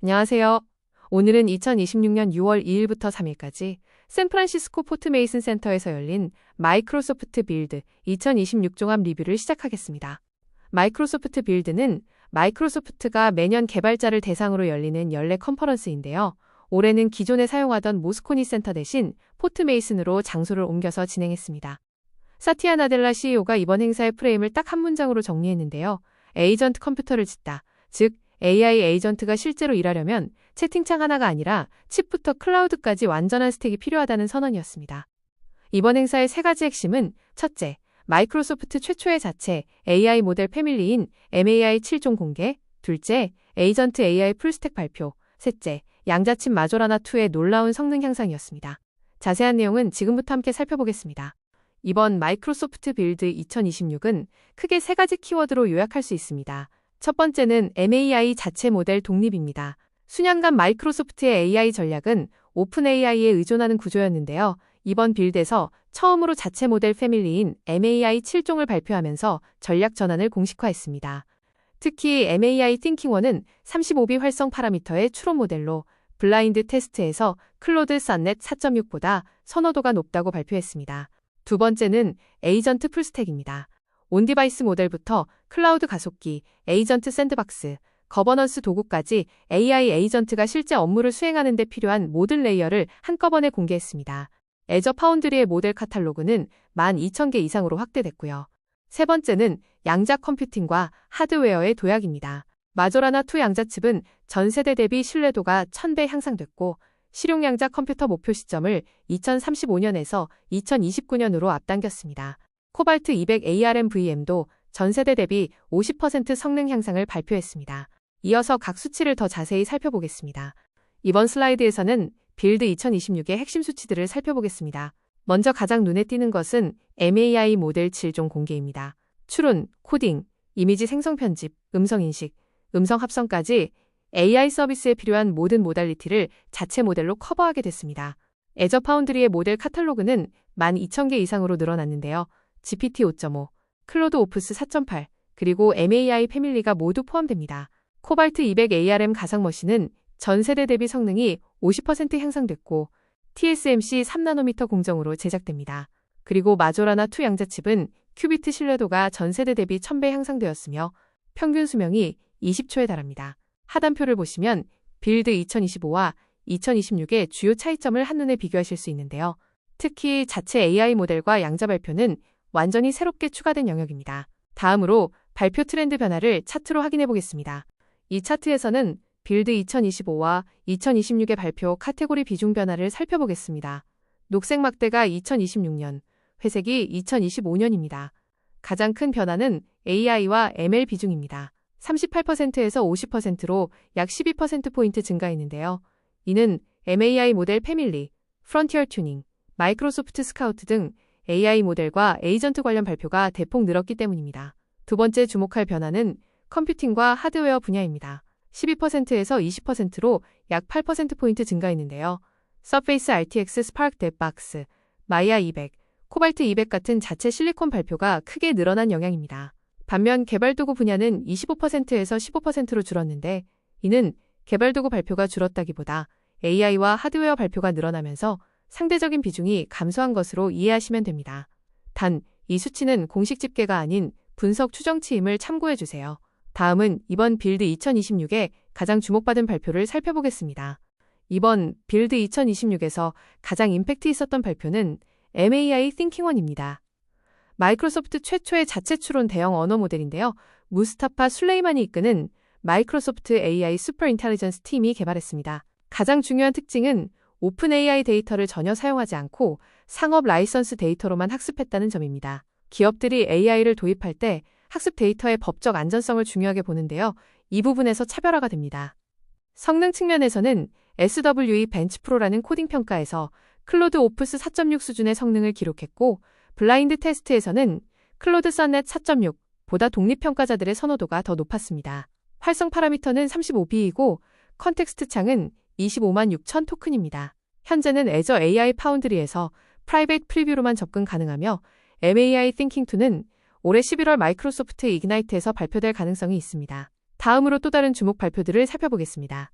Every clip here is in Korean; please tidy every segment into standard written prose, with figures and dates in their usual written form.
안녕하세요. 오늘은 2026년 6월 2일부터 3일까지 샌프란시스코 포트 메이슨 센터에서 열린 마이크로소프트 빌드 2026 종합 리뷰를 시작하겠습니다. 마이크로소프트 빌드는 마이크로소프트가 매년 개발자를 대상으로 열리는 연례 컨퍼런스인데요. 올해는 기존에 사용하던 모스코니 센터 대신 포트 메이슨으로 장소를 옮겨서 진행했습니다. 사티아 나델라 CEO가 이번 행사의 프레임을 딱 한 문장으로 정리했는데요. 에이전트 컴퓨터를 짓다. 즉, AI 에이전트가 실제로 일하려면 채팅창 하나가 아니라 칩부터 클라우드까지 완전한 스택이 필요하다는 선언이었습니다. 이번 행사의 세 가지 핵심은 첫째, 마이크로소프트 최초의 자체 AI 모델 패밀리인 MAI 7종 공개, 둘째, 에이전트 AI 풀스택 발표, 셋째, 양자칩 마조라나2의 놀라운 성능 향상이었습니다. 자세한 내용은 지금부터 함께 살펴보겠습니다. 이번 마이크로소프트 빌드 2026은 크게 세 가지 키워드로 요약할 수 있습니다. 첫 번째는 MAI 자체 모델 독립입니다. 수년간 마이크로소프트의 AI 전략은 오픈 AI에 의존하는 구조였는데요. 이번 빌드에서 처음으로 자체 모델 패밀리인 MAI 7종을 발표하면서 전략 전환을 공식화했습니다. 특히 MAI Thinking-1은 35B 활성 파라미터의 추론 모델로 블라인드 테스트에서 클로드 썬넷 4.6보다 선호도가 높다고 발표했습니다. 두 번째는 에이전트 풀스택입니다. 온디바이스 모델부터 클라우드 가속기, 에이전트 샌드박스, 거버넌스 도구까지 AI 에이전트가 실제 업무를 수행하는 데 필요한 모든 레이어를 한꺼번에 공개했습니다. 애저 파운드리의 모델 카탈로그는 12,000개 이상으로 확대됐고요. 세 번째는 양자 컴퓨팅과 하드웨어의 도약입니다. 마조라나2 양자칩은 전 세대 대비 신뢰도가 1000배 향상됐고 실용 양자 컴퓨터 목표 시점을 2035년에서 2029년으로 앞당겼습니다. 코발트 200 ARM-VM도 전 세대 대비 50% 성능 향상을 발표했습니다. 이어서 각 수치를 더 자세히 살펴보겠습니다. 이번 슬라이드에서는 빌드 2026의 핵심 수치들을 살펴보겠습니다. 먼저 가장 눈에 띄는 것은 MAI 모델 7종 공개입니다. 추론, 코딩, 이미지 생성 편집, 음성 인식, 음성 합성까지 AI 서비스에 필요한 모든 모달리티를 자체 모델로 커버하게 됐습니다. 애저 파운드리의 모델 카탈로그는 12,000개 이상으로 늘어났는데요. GPT 5.5, 클로드 오프스 4.8, 그리고 MAI 패밀리가 모두 포함됩니다. 코발트 200 ARM 가상 머신은 전 세대 대비 성능이 50% 향상됐고 TSMC 3나노미터 공정으로 제작됩니다. 그리고 마조라나2 양자칩은 큐비트 신뢰도가 전 세대 대비 1000배 향상되었으며 평균 수명이 20초에 달합니다. 하단표를 보시면 빌드 2025와 2026의 주요 차이점을 한눈에 비교하실 수 있는데요. 특히 자체 AI 모델과 양자 발표는 완전히 새롭게 추가된 영역입니다. 다음으로 발표 트렌드 변화를 차트로 확인해 보겠습니다. 이 차트에서는 빌드 2025와 2026의 발표 카테고리 비중 변화를 살펴보겠습니다. 녹색 막대가 2026년, 회색이 2025년입니다. 가장 큰 변화는 AI와 ML 비중입니다. 38%에서 50%로 약 12%포인트 증가했는데요. 이는 MAI 모델 패밀리, 프론티어 튜닝, 마이크로소프트 스카우트 등 AI 모델과 에이전트 관련 발표가 대폭 늘었기 때문입니다. 두 번째 주목할 변화는 컴퓨팅과 하드웨어 분야입니다. 12%에서 20%로 약 8%포인트 증가했는데요. 서페이스 RTX 스파크 뎁박스, 마이아 200, 코발트 200 같은 자체 실리콘 발표가 크게 늘어난 영향입니다. 반면 개발도구 분야는 25%에서 15%로 줄었는데 이는 개발도구 발표가 줄었다기보다 AI와 하드웨어 발표가 늘어나면서 상대적인 비중이 감소한 것으로 이해하시면 됩니다. 단, 이 수치는 공식 집계가 아닌 분석 추정치임을 참고해 주세요. 다음은 이번 빌드 2026의 가장 주목받은 발표를 살펴보겠습니다. 이번 빌드 2026에서 가장 임팩트 있었던 발표는 MAI Thinking-1입니다. 마이크로소프트 최초의 자체 추론 대형 언어 모델인데요. 무스타파 술레이만이 이끄는 마이크로소프트 AI 슈퍼 인텔리전스 팀이 개발했습니다. 가장 중요한 특징은 오픈 AI 데이터를 전혀 사용하지 않고 상업 라이선스 데이터로만 학습했다는 점입니다. 기업들이 AI를 도입할 때 학습 데이터의 법적 안전성을 중요하게 보는데요. 이 부분에서 차별화가 됩니다. 성능 측면에서는 SWE 벤치프로라는 코딩 평가에서 클로드 오프스 4.6 수준의 성능을 기록했고 블라인드 테스트에서는 클로드 썬넷 4.6보다 독립평가자들의 선호도가 더 높았습니다. 활성 파라미터는 35B이고 컨텍스트 창은 25만 6천 토큰입니다. 현재는 애저 AI 파운드리에서 프라이빗 프리뷰로만 접근 가능하며 MAI Thinking-2는 올해 11월 마이크로소프트 이그나이트에서 발표될 가능성이 있습니다. 다음으로 또 다른 주목 발표들을 살펴보겠습니다.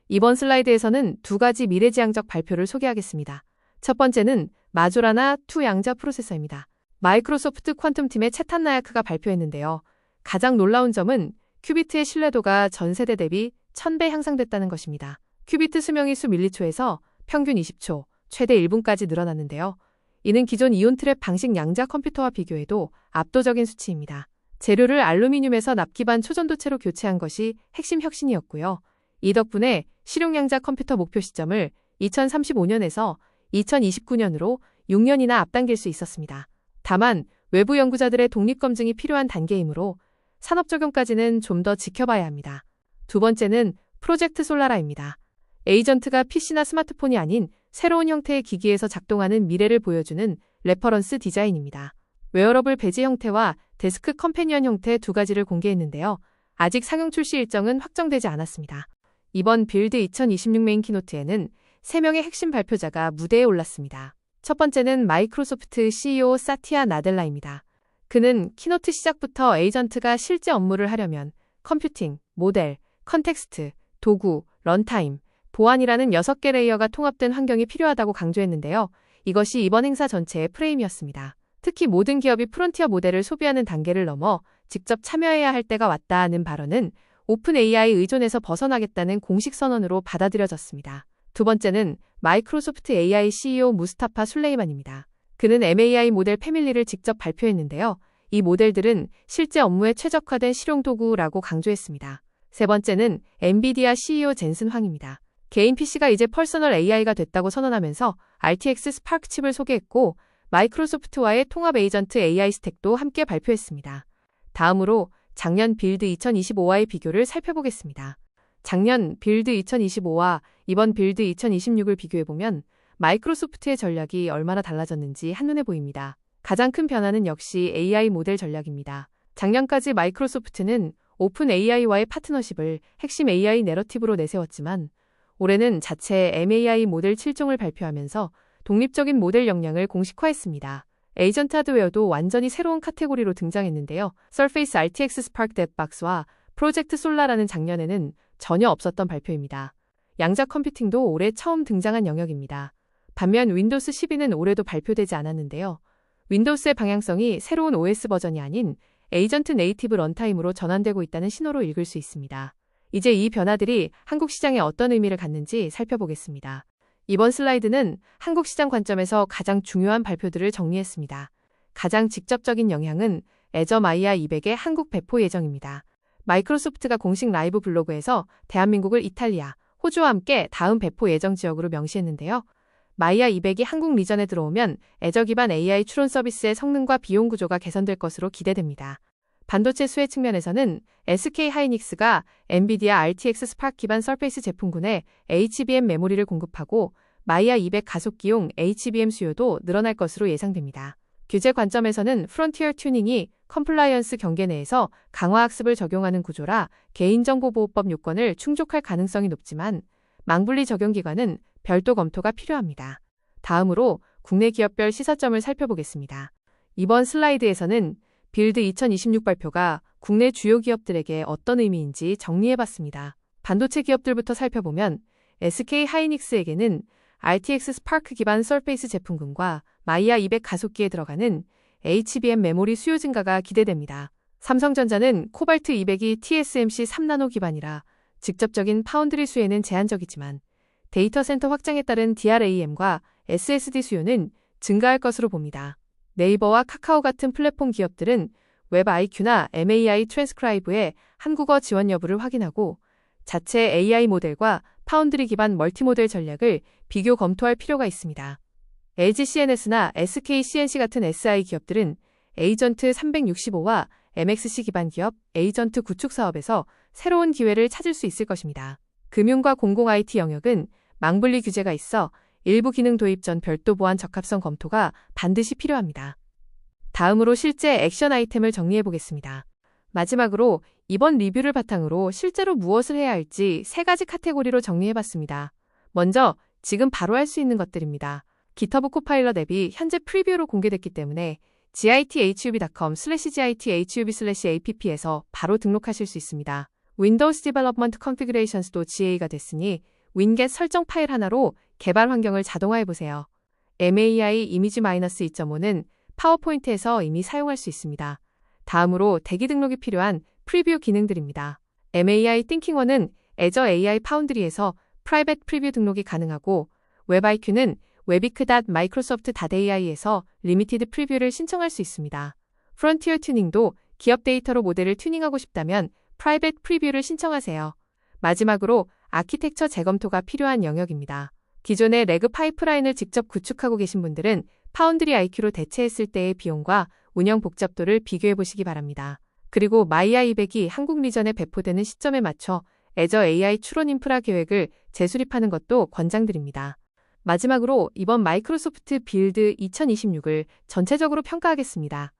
이번 슬라이드에서는 두 가지 미래지향적 발표를 소개하겠습니다. 첫 번째는 마조라나 2 양자 프로세서입니다. 마이크로소프트 퀀텀팀의 채탄 나야크가 발표했는데요. 가장 놀라운 점은 큐비트의 신뢰도가 전 세대 대비 1000배 향상됐다는 것입니다. 큐비트 수명이 수 밀리초에서 평균 20초, 최대 1분까지 늘어났는데요. 이는 기존 이온 트랩 방식 양자 컴퓨터와 비교해도 압도적인 수치입니다. 재료를 알루미늄에서 납 기반 초전도체로 교체한 것이 핵심 혁신이었고요. 이 덕분에 실용 양자 컴퓨터 목표 시점을 2035년에서 2029년으로 6년이나 앞당길 수 있었습니다. 다만 외부 연구자들의 독립 검증이 필요한 단계이므로 산업 적용까지는 좀 더 지켜봐야 합니다. 두 번째는 프로젝트 솔라라입니다. 에이전트가 PC나 스마트폰이 아닌 새로운 형태의 기기에서 작동하는 미래를 보여주는 레퍼런스 디자인입니다. 웨어러블 배지 형태와 데스크 컴패니언 형태 두 가지를 공개했는데요. 아직 상용 출시 일정은 확정되지 않았습니다. 이번 빌드 2026 메인 키노트에는 3명의 핵심 발표자가 무대에 올랐습니다. 첫 번째는 마이크로소프트 CEO 사티아 나델라입니다. 그는 키노트 시작부터 에이전트가 실제 업무를 하려면 컴퓨팅, 모델, 컨텍스트, 도구, 런타임, 보안이라는 6개 레이어가 통합된 환경이 필요하다고 강조했는데요. 이것이 이번 행사 전체의 프레임이었습니다. 특히 모든 기업이 프론티어 모델을 소비하는 단계를 넘어 직접 참여해야 할 때가 왔다는 발언은 오픈 AI 의존에서 벗어나겠다는 공식 선언으로 받아들여졌습니다. 두 번째는 마이크로소프트 AI CEO 무스타파 술레이만입니다. 그는 MAI 모델 패밀리를 직접 발표했는데요. 이 모델들은 실제 업무에 최적화된 실용 도구라고 강조했습니다. 세 번째는 엔비디아 CEO 젠슨 황입니다. 개인 PC가 이제 퍼스널 AI가 됐다고 선언하면서 RTX 스파크 칩을 소개했고 마이크로소프트와의 통합 에이전트 AI 스택도 함께 발표했습니다. 다음으로 작년 빌드 2025와의 비교를 살펴보겠습니다. 작년 빌드 2025와 이번 빌드 2026을 비교해보면 마이크로소프트의 전략이 얼마나 달라졌는지 한눈에 보입니다. 가장 큰 변화는 역시 AI 모델 전략입니다. 작년까지 마이크로소프트는 오픈 AI와의 파트너십을 핵심 AI 내러티브로 내세웠지만 올해는 자체 MAI 모델 7종을 발표하면서 독립적인 모델 역량을 공식화했습니다. 에이전트 하드웨어도 완전히 새로운 카테고리로 등장했는데요. 서페이스 RTX 스파크 뎁박스와 프로젝트 솔라라는 작년에는 전혀 없었던 발표입니다. 양자 컴퓨팅도 올해 처음 등장한 영역입니다. 반면 윈도우스 12는 올해도 발표되지 않았는데요. 윈도우스의 방향성이 새로운 OS 버전이 아닌 에이전트 네이티브 런타임으로 전환되고 있다는 신호로 읽을 수 있습니다. 이제 이 변화들이 한국 시장에 어떤 의미를 갖는지 살펴보겠습니다. 이번 슬라이드는 한국 시장 관점에서 가장 중요한 발표들을 정리했습니다. 가장 직접적인 영향은 애저 마이야 200의 한국 배포 예정입니다. 마이크로소프트가 공식 라이브 블로그에서 대한민국을 이탈리아, 호주와 함께 다음 배포 예정 지역으로 명시했는데요. 마이야 200이 한국 리전에 들어오면 애저 기반 AI 추론 서비스의 성능과 비용 구조가 개선될 것으로 기대됩니다. 반도체 수혜 측면에서는 SK 하이닉스가 엔비디아 RTX 스파크 기반 서페이스 제품군에 HBM 메모리를 공급하고 마이야 200 가속기용 HBM 수요도 늘어날 것으로 예상됩니다. 규제 관점에서는 프론티어 튜닝이 컴플라이언스 경계 내에서 강화학습을 적용하는 구조라 개인정보보호법 요건을 충족할 가능성이 높지만 망분리 적용 기간은 별도 검토가 필요합니다. 다음으로 국내 기업별 시사점을 살펴보겠습니다. 이번 슬라이드에서는 빌드 2026 발표가 국내 주요 기업들에게 어떤 의미인지 정리해봤습니다. 반도체 기업들부터 살펴보면 SK 하이닉스에게는 RTX 스파크 기반 서페이스 제품군과 마이야 200 가속기에 들어가는 HBM 메모리 수요 증가가 기대됩니다. 삼성전자는 코발트 200이 TSMC 3나노 기반이라 직접적인 파운드리 수혜는 제한적이지만 데이터 센터 확장에 따른 DRAM과 SSD 수요는 증가할 것으로 봅니다. 네이버와 카카오 같은 플랫폼 기업들은 웹 IQ나 MAI 트랜스크라이브의 한국어 지원 여부를 확인하고 자체 AI 모델과 파운드리 기반 멀티모델 전략을 비교 검토할 필요가 있습니다. LG CNS나 SK CNC 같은 SI 기업들은 에이전트 365와 MXC 기반 기업 에이전트 구축 사업에서 새로운 기회를 찾을 수 있을 것입니다. 금융과 공공 IT 영역은 망분리 규제가 있어 일부 기능 도입 전 별도 보안 적합성 검토가 반드시 필요합니다. 다음으로 실제 액션 아이템을 정리해 보겠습니다. 마지막으로 이번 리뷰를 바탕으로 실제로 무엇을 해야 할지 3가지 카테고리로 정리해 봤습니다. 먼저 지금 바로 할 수 있는 것들입니다. GitHub 코파일럿 앱이 현재 프리뷰로 공개됐기 때문에 github.com/github/app에서 바로 등록하실 수 있습니다. Windows Development Configurations도 GA가 됐으니 윈겟 설정 파일 하나로 개발 환경을 자동화해보세요. MAI 이미지 -2.5는 파워포인트에서 이미 사용할 수 있습니다. 다음으로 대기 등록이 필요한 프리뷰 기능들입니다. MAI Thinking-1은 Azure AI Foundry에서 프라이빗 프리뷰 등록이 가능하고 WebIQ는 webiq.microsoft.ai에서 리미티드 프리뷰를 신청할 수 있습니다. 프론티어 튜닝도 기업 데이터로 모델을 튜닝하고 싶다면 프라이빗 프리뷰를 신청하세요. 마지막으로 아키텍처 재검토가 필요한 영역입니다. 기존의 레그 파이프라인을 직접 구축하고 계신 분들은 파운드리 IQ로 대체했을 때의 비용과 운영 복잡도를 비교해 보시기 바랍니다. 그리고 마이I200이 한국 리전에 배포되는 시점에 맞춰 Azure AI 추론 인프라 계획을 재수립하는 것도 권장드립니다. 마지막으로 이번 마이크로소프트 빌드 2026을 전체적으로 평가하겠습니다.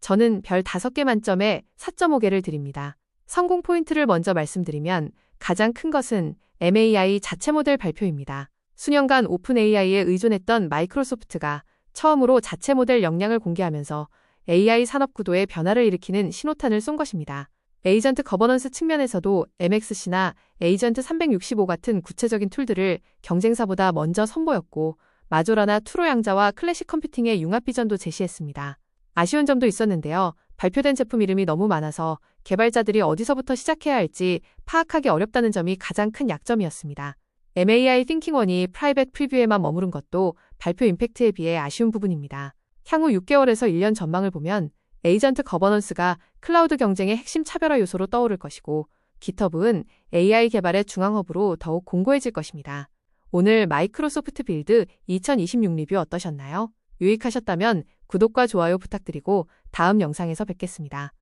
저는 별 5개 만점에 4.5개를 드립니다. 성공 포인트를 먼저 말씀드리면 가장 큰 것은 MAI 자체 모델 발표입니다. 수년간 오픈 AI에 의존했던 마이크로소프트가 처음으로 자체 모델 역량을 공개하면서 AI 산업 구도에 변화를 일으키는 신호탄을 쏜 것입니다. 에이전트 거버넌스 측면에서도 MXC나 에이전트 365 같은 구체적인 툴들을 경쟁사보다 먼저 선보였고 마조라나 투로 양자와 클래식 컴퓨팅의 융합 비전도 제시했습니다. 아쉬운 점도 있었는데요. 발표된 제품 이름이 너무 많아서 개발자들이 어디서부터 시작해야 할지 파악하기 어렵다는 점이 가장 큰 약점이었습니다. MAI Thinking-1이 프라이빗 프리뷰에만 머무른 것도 발표 임팩트에 비해 아쉬운 부분입니다. 향후 6개월에서 1년 전망을 보면 에이전트 거버넌스가 클라우드 경쟁의 핵심 차별화 요소로 떠오를 것이고 GitHub은 AI 개발의 중앙허브로 더욱 공고해질 것입니다. 오늘 마이크로소프트 빌드 2026 리뷰 어떠셨나요? 유익하셨다면 구독과 좋아요 부탁드리고 다음 영상에서 뵙겠습니다.